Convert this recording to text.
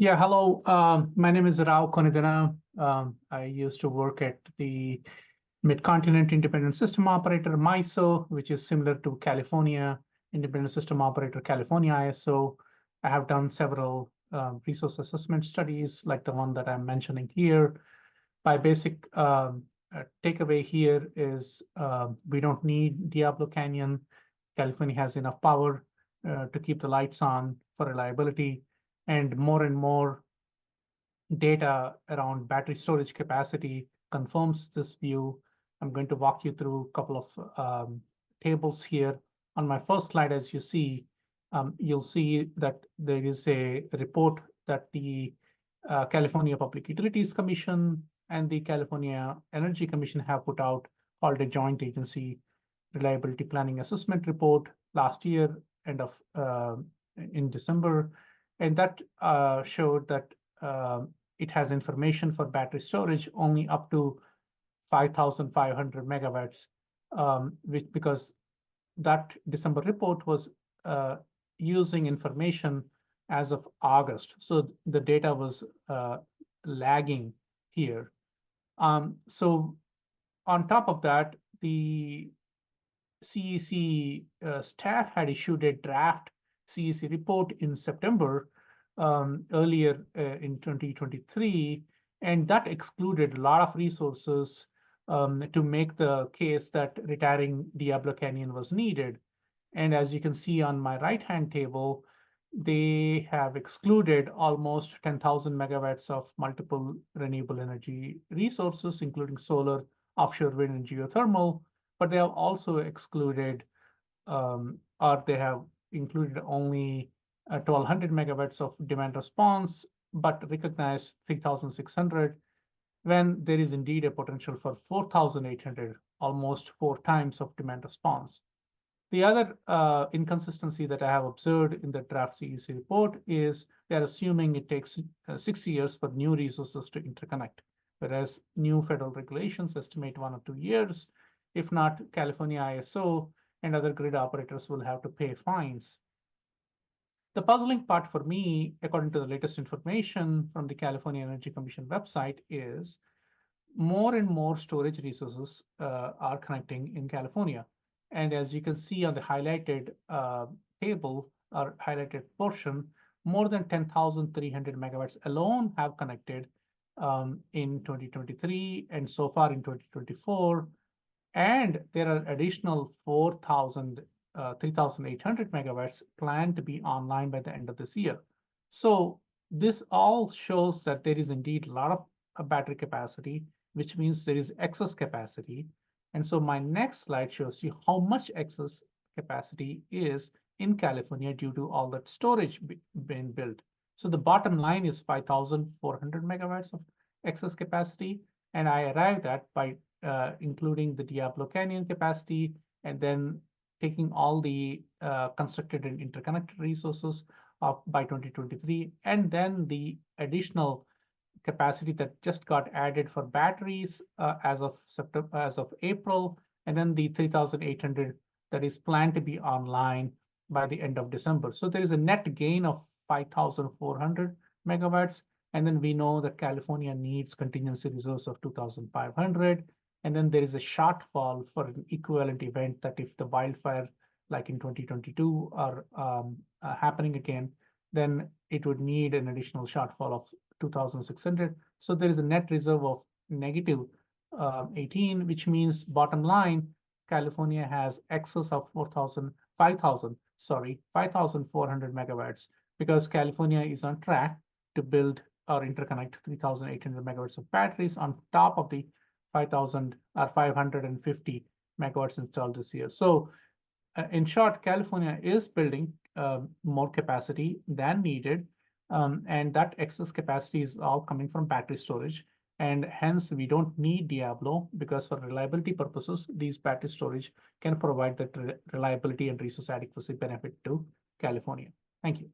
Yeah, hello. My name is Rao Konidena. I used to work at the Mid-Continent Independent System Operator, MISO, which is similar to California Independent System Operator, California ISO. I have done several resource assessment studies like the one that I'm mentioning here. My basic takeaway here is we don't need Diablo Canyon. California has enough power to keep the lights on for reliability, and more data around battery storage capacity confirms this view. I'm going to walk you through a couple of tables here. On my first slide, as you see, you'll see that there is a report that the California Public Utilities Commission and the California Energy Commission have put out called a joint agency reliability planning assessment report last year, end of in December. And that showed that it has information for battery storage only up to 5,500 megawatts, because that December report was using information as of August. So the data was lagging here. So on top of that, the CEC staff had issued a draft CEC report in September earlier in 2023, and that excluded a lot of resources to make the case that retiring Diablo Canyon was needed. And as you can see on my right-hand table, they have excluded almost 10,000 megawatts of multiple renewable energy resources, including solar, offshore wind, and geothermal, but they have also excluded, or they have included only 1,200 megawatts of demand response, but recognize 3,600 when there is indeed a potential for 4,800, almost 4 times of demand response. The other inconsistency that I have observed in the draft CEC report is they're assuming it takes 6 years for new resources to interconnect, whereas new federal regulations estimate 1 or 2 years. If not, California ISO and other grid operators will have to pay fines. The puzzling part for me, according to the latest information from the California Energy Commission website, is more and more storage resources are connecting in California. And as you can see on the highlighted table or highlighted portion, more than 10,300 megawatts alone have connected in 2023 and so far in 2024. And there are additional 3,800 megawatts planned to be online by the end of this year. So this all shows that there is indeed a lot of battery capacity, which means there is excess capacity. And so my next slide shows you how much excess capacity is in California due to all that storage being built. So the bottom line is 5,400 megawatts of excess capacity. And I arrived at by including the Diablo Canyon capacity and then taking all the constructed and interconnected resources by 2023, and then the additional capacity that just got added for batteries as of April, and then the 3,800 that is planned to be online by the end of December. So there is a net gain of 5,400 megawatts, and then we know that California needs contingency reserves of 2,500. And then there is a shortfall for an equivalent event that if the wildfire, like in 2022, are happening again, then it would need an additional shortfall of 2,600. So there is a net reserve of negative 18, which means bottom line, California has excess of 5,400 megawatts, because California is on track to build or interconnect 3,800 megawatts of batteries on top of the 5,000 or 550 megawatts installed this year. So in short, California is building more capacity than needed, and that excess capacity is all coming from battery storage. And hence, we don't need Diablo, because for reliability purposes, these battery storage can provide that reliability and resource adequacy benefit to California. Thank you.